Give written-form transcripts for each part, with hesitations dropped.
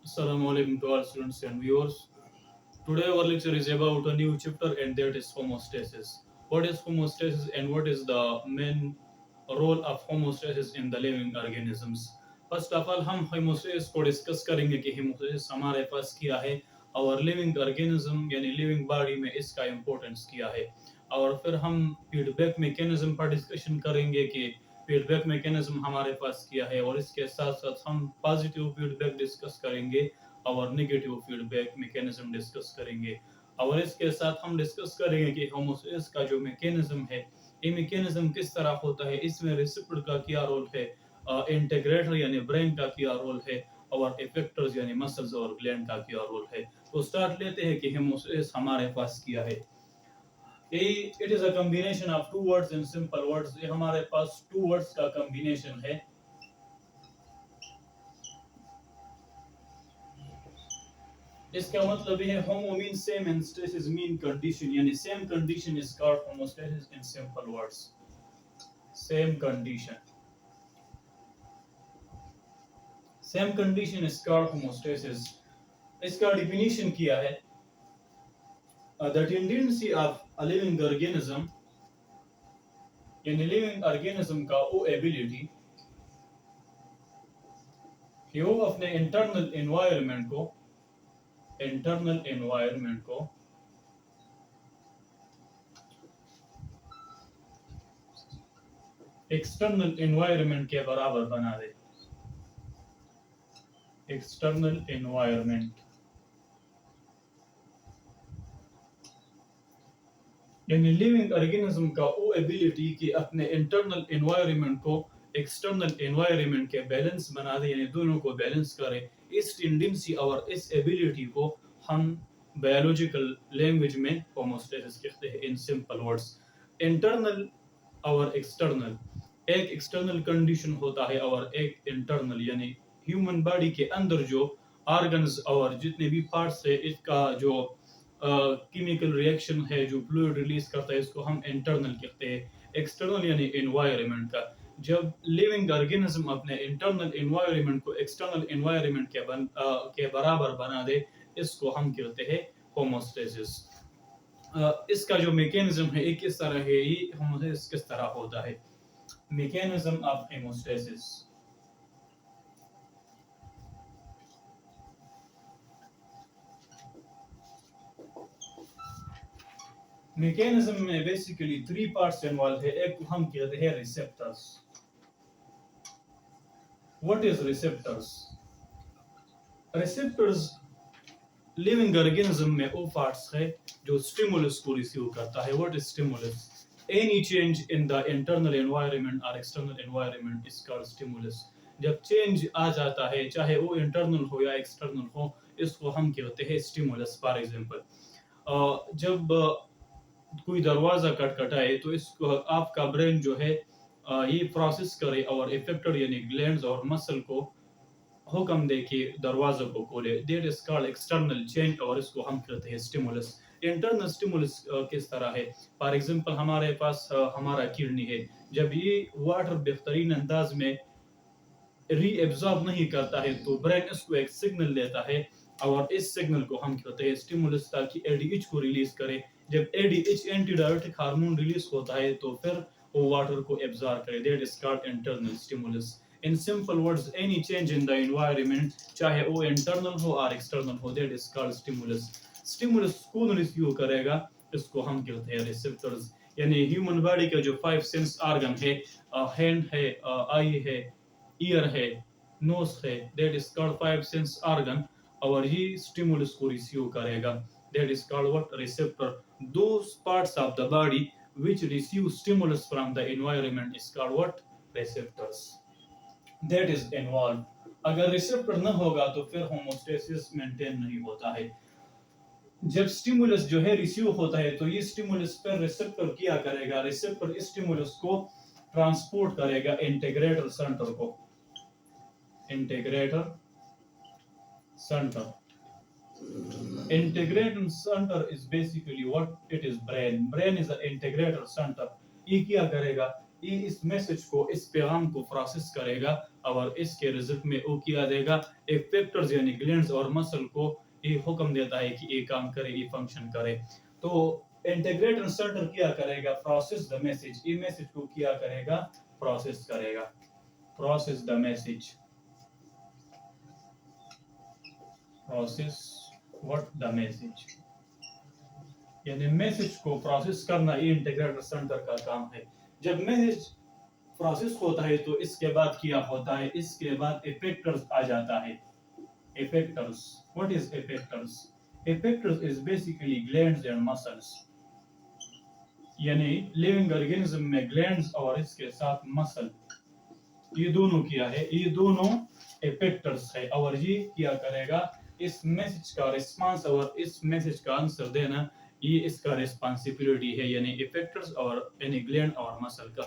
Assalamu alaikum to all students and viewers. Today our lecture is about a new chapter and that is homeostasis. What is homeostasis and what is the main role of homeostasis in the living organisms? First of all हम homeostasis को discuss करेंगे कि homeostasis हमारे पास क्या है और living organism यानी लिविंग बॉडी में इसका इम्पोर्टेंस क्या है और फिर हम फीडबैक मैकेनिज्म पर डिस्कशन करेंगे कि फीडबैक मैकेनिज्म हमारे पास क्या है और इसके साथ साथ हम पॉजिटिव फीडबैक डिस्कस करेंगे और नेगेटिव फीडबैक मैकेनिज्म डिस्कस करेंगे और इसके साथ हम डिस्कस करेंगे कि होमोसिस का जो मैकेनिज्म है ये मैकेनिज्म किस तरह होता है, इसमें रिसेप्टर का क्या रोल है, इंटीग्रेटर यानी ब्रेन का क्या रोल है और इफेक्टर्स यानी मसल्स और ग्लैंड का क्या रोल है। तो स्टार्ट लेते हैं कि होमोसिस हमारे पास क्या है। It is a combination of two words in simple words. ये हमारे पास टू वर्ड्स का कॉम्बिनेशन है। इसका मतलब ये है homo mean same and stasis mean condition, यानी same condition is called homeostasis in simple words. Same condition is called homeostasis. इसका डेफिनेशन किया है the tendency of a living organism, यानी लिविंग ऑर्गेनिज्म का वो एबिलिटी कि वो अपने इंटरनल एनवायरनमेंट को एक्सटर्नल एनवायरनमेंट के बराबर बना दे। एक्सटर्नल एनवायरनमेंट यानी लिविंग ऑर्गेनिज्म का वो एबिलिटी कि अपने इंटरनल एनवायरनमेंट को एक्सटर्नल एनवायरनमेंट के बैलेंस बना दे, यानी दोनों को बैलेंस करे। इस टेंडेंसी और इस एबिलिटी को हम बायोलॉजिकल लैंग्वेज में होमोस्टेसिस कहते हैं। इन सिंपल वर्ड्स, इंटरनल और एक्सटर्नल, एक एक्सटर्नल कंडीशन होता है और एक इंटरनल, यानी ह्यूमन बॉडी के अंदर जो ऑर्गन्स और जितने भी पार्ट्स है इसका जो केमिकल रिएक्शन है, जो फ्लूइड रिलीज करता है, इसको हम इंटरनल कहते हैं। एक्सटर्नल यानी एनवायरनमेंट का। जब लिविंग ऑर्गेनिज्म अपने इंटरनल एनवायरनमेंट को एक्सटर्नल एनवायरनमेंट के बराबर बना दे, इसको हम कहते हैं होमोस्टेसिस। इसका जो मैकेनिज्म है ये किस तरह है, ये होमोस्टेसिस किस तरह होता है। Mechanism of homeostasis. मैकेनिज्म में बेसिकली थ्री पार्ट्स इन्वॉल्व है। एक हम कहते हैं receptors. What is receptors? Receptors living organism में वो पार्ट्स है जो स्टिमुलस को रिसीव करता है। What is stimulus? Any change in the internal environment और external environment is called stimulus. जब चेंज आ जाता है, चाहे वो इंटरनल हो या एक्सटर्नल हो, इसको हम कहते हैं स्टिमुलस। फॉर एग्जांपल, जब कोई दरवाजा खटखटाए तो इसको आपका ब्रेन जो है ये प्रोसेस करे और इफेक्टर यानी ग्लैंड्स और मसल को हुक्म दे कि दरवाजे को खोले। That is called external change और इसको हम कहते हैं स्टिमुलस। इंटरनल स्टिमुलस किस तरह है? फॉर एग्जांपल, हमारे पास हमारा किडनी है। जब ये वाटर बेहतरीन अंदाज में रीएब्जॉर्ब नहीं करता है तो ब्रेन इसको एक सिग्नल देता है और इस सिग्नल को हम कहते हैं स्टिमुलस, ताकि एडीएच को रिलीज करे। जब एडीएच एंटीडायरेटिक हार्मोन रिलीज होता है तो फिर वो वाटर को एब्जॉर्ब करे। That is called internal stimulus. In simple words, any change in the environment, चाहे वो इंटरनल हो और एक्सटर्नल हो, that is called stimulus. Stimulus कौन रिसीव करेगा? इसको हम कहते हैं रिसेप्टर्स। यानी ह्यूमन बॉडी का जो फाइव सेंस ऑर्गन है, हैंड है, आई है, ईयर है, नोज है, that is called five sense organ, और ये स्टिमुलस को रिसीव करेगा। That is called what? Receptor. Those parts of the body which receive stimulus from the environment is called what? Receptors. That is involved. अगर receptor न होगा तो फिर homeostasis maintain नहीं होता है। जब स्टिमुलस जो है रिसीव होता है तो ये स्टिमुलस पर रिसेप्टर क्या करेगा? रिसेप्टर इस स्टिमुलस को ट्रांसपोर्ट करेगा इंटीग्रेटर सेंटर को। Integrator centre, integrator center is basically what? It is brain is the integrator center। ये क्या करेगा? ये इस मैसेज को, इस पैगाम को प्रोसेस करेगा और इसके रिजल्ट में वो किया देगा इफेक्टर्स यानी ग्लैंड्स और मसल को ये हुक्म देता है कि ये काम करे, ये फंक्शन करे। तो इंटीग्रेटर सेंटर क्या करेगा, प्रोसेस द मैसेज, ये मैसेज को क्या करेगा, प्रोसेस करेगा, process the message, process what the message, यानी मैसेज को प्रोसेस करना ये इंटीग्रेटर सेंटर का काम है। जब मैसेज प्रोसेस होता है तो इसके बाद क्या होता है, इसके बाद इफेक्टर्स आ जाता है। Effectors, what is effectors, effectors is basically glands and muscles, यानी लिविंग ऑर्गेनिज्म में ग्लैंड्स और इसके साथ मसल, ये दोनों क्या है, ये दोनों इफेक्टर्स है और ये क्या करेगा, इस मैसेज का रिस्पांस और इस मैसेज का आंसर देना ये इसका रिस्पांसिबिलिटी है, यानी इफेक्टर्स और यानी ग्लैंड और मसल का।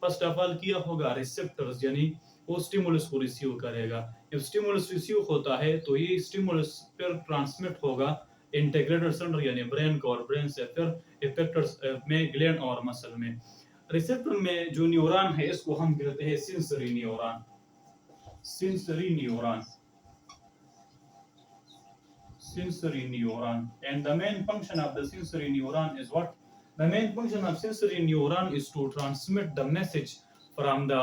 फर्स्ट ऑफ ऑल क्या होगा, रिसेप्टर्स यानी वो स्टिमुलस को रिसीव करेगा। जब स्टिमुलस रिसीव होता है तो ये स्टिमुलस फिर ट्रांसमिट होगा इंटीग्रेटर सेंटर यानी ब्रेन को, और ब्रेन से फिर इफेक्टर्स में ग्लैंड और मसल में। रिसेप्टर में जो न्यूरॉन है इसको हम कहते हैं sensory neuron, sensory neuron, sensory neuron. And the main function of the sensory neuron is what? The main function of sensory neuron is to transmit the message from the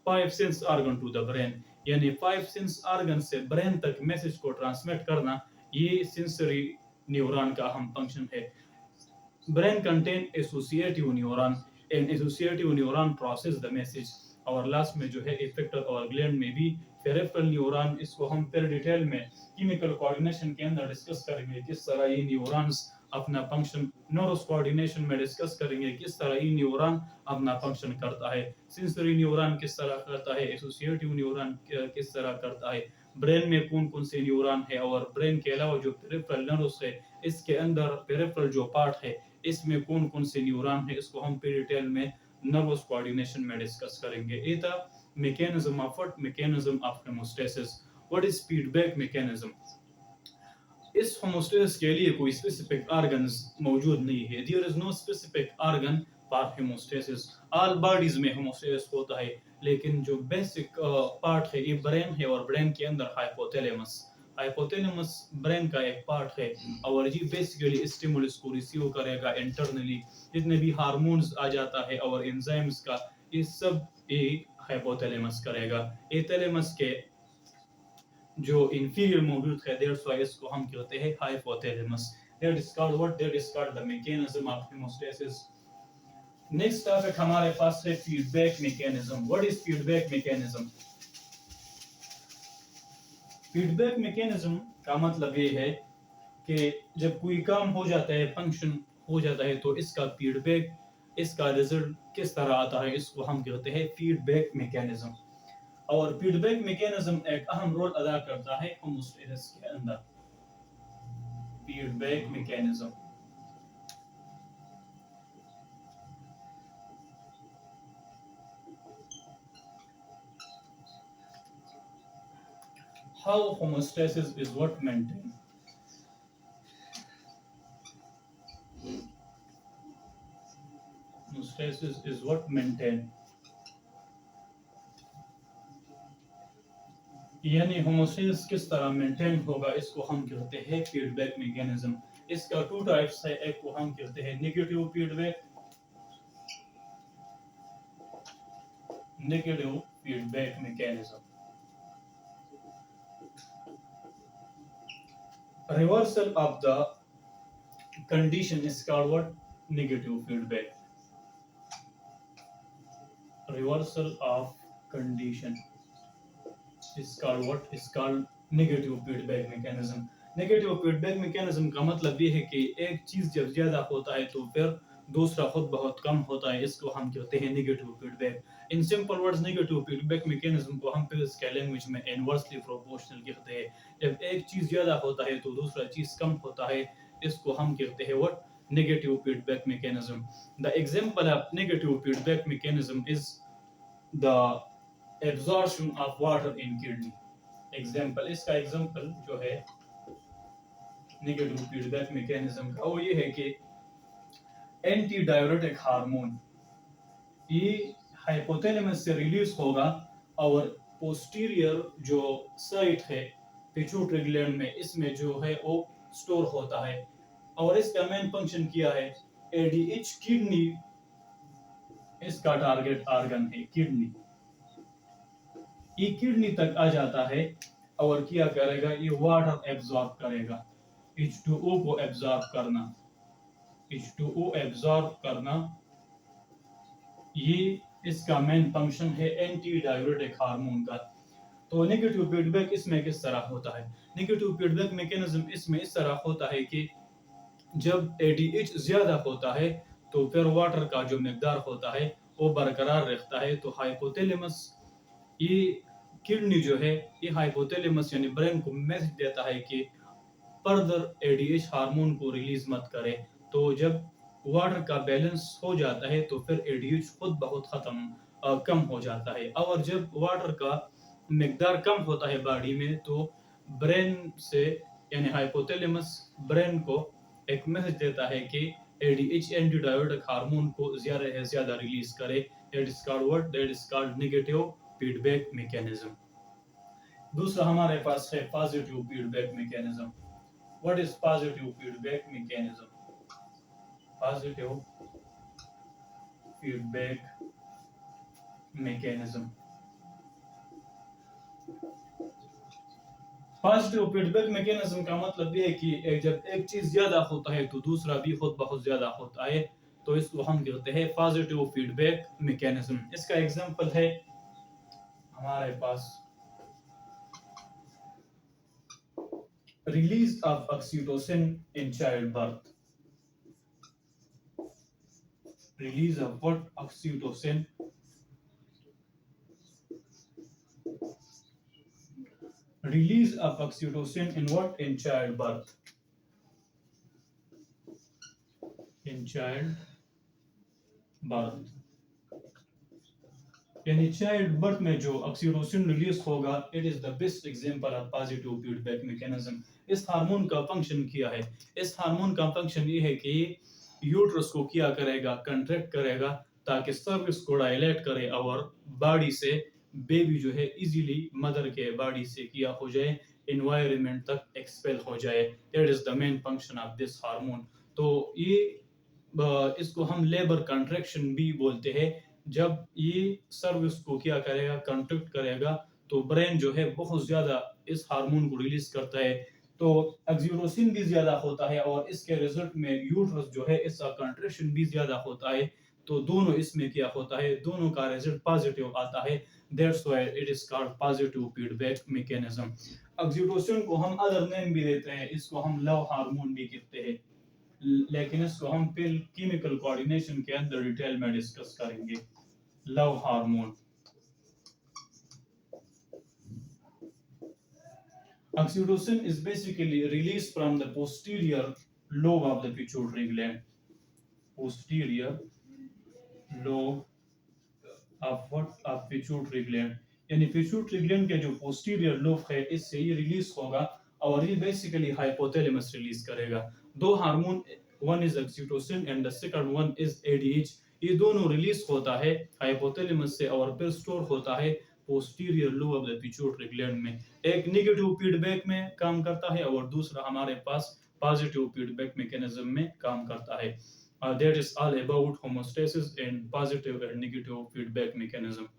five sense organ to the brain. यानी five sense organ से brain तक message को transmit करना ये sensory neuron का अहम function है। Brain contain associative neuron and associative neuron process the message। और लास्ट में जो है इफेक्टर और ग्लैंड में भी पेरिफेरल न्यूरॉन, इसको हम फिर डिटेल में केमिकल कोऑर्डिनेशन के अंदर डिस्कस करेंगे किस तरह ये न्यूरॉन्स अपना फंक्शन, न्यूरोस कोऑर्डिनेशन में डिस्कस करेंगे किस तरह ये न्यूरॉन अपना फंक्शन करता है, सेंसरी न्यूरॉन किस तरह करता है, एसोसिएटिव न्यूरॉन किस तरह करता है, ब्रेन में कौन कौन से न्यूरॉन है, और ब्रेन के अलावा जो पेरिफेरल न्यूरोस है इसके अंदर पेरिफेरल जो पार्ट है इसमें कौन कौन से न्यूरॉन है, इसको हम फिर डिटेल में नर्वस कोऑर्डिनेशन में डिस्कस करेंगे। ये था mechanism of what, mechanism of homeostasis. What is feedback mechanism. इस हेमोस्टेसिस के लिए कोई स्पेसिफिक ऑर्गन्स मौजूद नहीं है, there is no specific organ for homeostasis. All bodies में हेमोस्टेसिस होता है, लेकिन जो बेसिक पार्ट है ये ब्रेन है, और ब्रेन के अंदर हाइपोथैलेमस, हाइपोथैलेमस ब्रेन का एक पार्ट है और ये बेसिकली स्टिमुलस को रिसीव करेगा इंटरनली, जितने भी हार्मोन्स आ जाता है और एंजाइम्स का, ये सब ये हाइपोथैलेमस करेगा। ये थैलेमस के जो इंफीरियर मौजूद है, दैट्स व्हाई इसको हम कहते हैं hypothalamus. That is called what, that is called the mechanism of homeostasis. Next topic हमारे पास है feedback mechanism. What is feedback mechanism. Feedback mechanism का मतलब ये है कि जब कोई काम हो जाता है, फंक्शन हो जाता है, तो इसका फीडबैक, इसका रिजल्ट किस तरह आता है, इसको हम कहते हैं फीडबैक मैकेनिज्म। और फीडबैक मैकेनिज्म एक अहम रोल अदा करता है हेमोस्टेसिस के अंदर। Feedback mechanism, how homeostasis is what maintained. Homeostasis is what maintained. यानी होमोस्टेसिस किस तरह मेंटेन होगा, इसको हम कहते हैं फीडबैक मैकेनिज्म। इसका टू टाइप्स है, एक को हम कहते हैं negative feedback, negative feedback mechanism. Reversal of the condition is called what, negative feedback. Reversal of condition is called what, is called negative feedback mechanism। negative feedback mechanism का मतलब ये है कि एक चीज जब ज्यादा होता है तो फिर दूसरा खुद बहुत कम होता है, इसको हम कहते हैं नेगेटिव फीडबैक। इन simple words negative feedback mechanism को हम फिजिक्स के लैंग्वेज में इनवर्सली प्रोपोर्शनल कहते हैं। जब एक चीज ज्यादा होता है तो दूसरा चीज कम होता है, इसको हम कहते हैं what, negative feedback mechanism. The example of negative feedback mechanism is the absorption of water in kidney। Example, इसका एग्जाम्पल जो है नेगेटिव फीडबैक मैकेनिज्म का वो ये है कि एंटी डाययूरेटिक हार्मोन, ये हाइपोथैलेमस से रिलीज होगा और पोस्टीरियर जो साइट है पिट्यूटरी ग्लैंड में, इसमें जो है वो स्टोर होता है। और इसका मेन फंक्शन क्या है? एडीएच किडनी इसका टारगेट ऑर्गन है, किडनी। ये किडनी तक आ जाता है और क्या करेगा? ये वाटर एब्जॉर्ब करेगा, H2O को एब्जॉर्ब करना, H2O एब्जॉर्ब करना, ये इसका मेन फंक्शन है एंटी डाययूरेटिक हार्मोन का। तो नेगेटिव फीडबैक इसमें किस तरह होता है? नेगेटिव फीडबैक मैकेनिज्म इसमें इस तरह होता है कि जब एडीएच ज्यादा होता है तो फिर वाटर का जो मिकदार होता है वो बरकरार रहता है। तो हाइपोथैलेमस, ये किडनी जो है, ये हाइपोथैलेमस यानी ब्रेन को मैसेज देता है कि फर्दर एडीएच हार्मोन को रिलीज मत करे। तो जब वाटर का बैलेंस हो जाता है तो फिर एडीएच खुद बहुत कम हो जाता है। और जब वाटर का मिकदार कम होता है बॉडी में तो ब्रेन से यानी हाइपोथैलेमस ब्रेन को एक मैसेज देता है कि एडीएच एंटी डाययूरेटिक हार्मोन को ज्यादा से ज्यादा रिलीज करे। That is called negative feedback mechanism. दूसरा हमारे पास है positive feedback mechanism. What is positive feedback mechanism? Positive feedback mechanism, positive feedback mechanism का मतलब ये है कि जब एक चीज ज्यादा होता है तो दूसरा भी खुद बहुत ज्यादा होता है, तो इसको हम कहते हैं पॉजिटिव फीडबैक मैकेनिज्म। इसका एग्जांपल है हमारे पास release of oxytocin in childbirth. Release of what? Oxytocin. Release of oxytocin in what? In childbirth. In childbirth. यानी चाइल्ड बर्थ में जो ऑक्सीटोसिन रिलीज होगा, it is the best example of positive feedback mechanism. इस hormone का function क्या है? इस hormone का फंक्शन ये है कि यूट्रस को क्या करेगा? कंट्रैक्ट करेगा ताकि सर्विक्स को डायलेट करे और बॉडी से बेबी जो है इजीली मदर के बॉडी से किया हो जाए, एनवायरनमेंट तक एक्सपेल हो जाए। That is the main function of this hormone. तो ये इसको हम लेबर कंट्रैक्शन भी बोलते हैं। जब ये सर्विस को क्या करेगा? कंट्रैक्ट करेगा, तो ब्रेन जो है बहुत ज्यादा इस हार्मोन को रिलीज करता है, तो ऑक्सीटोसिन भी ज्यादा होता है और इसके रिजल्ट में यूट्रस जो है इसका कंट्रैक्शन भी ज्यादा होता है। तो दोनों इसमें क्या होता है? दोनों का रिजल्ट पॉजिटिव आता है। That's why it is called positive feedback mechanism. Oxytocin को हम अदर नेम भी देते हैं, इसको हम लव हार्मोन भी कहते हैं, लेकिन इसको हम फिर केमिकल कोऑर्डिनेशन के अंदर डिटेल में डिस्कस करेंगे। Love hormone. Oxytocin is basically released from the posterior lobe of the pituitary gland. Posterior lobe of what? Of pituitary gland. यानी पिट्यूटरी ग्लैंड के जो पोस्टीरियर लोब है इससे ये रिलीज होगा और ये बेसिकली हाइपोथैलेमस रिलीज करेगा। दो hormone, one is oxytocin and the second one is ADH. ये दोनों रिलीज होता है हाइपोथैलेमस से और फिर स्टोर होता है posterior lobe of the pituitary gland में। एक नेगेटिव फीडबैक में काम करता है और दूसरा हमारे पास पॉजिटिव फीडबैक मैकेनिज्म में काम करता है। That is all about homeostasis and positive and negative feedback mechanism.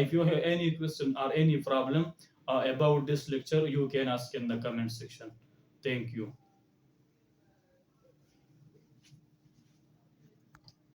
If you have any question or any problem about this lecture, you can ask in the comment section. Thank you.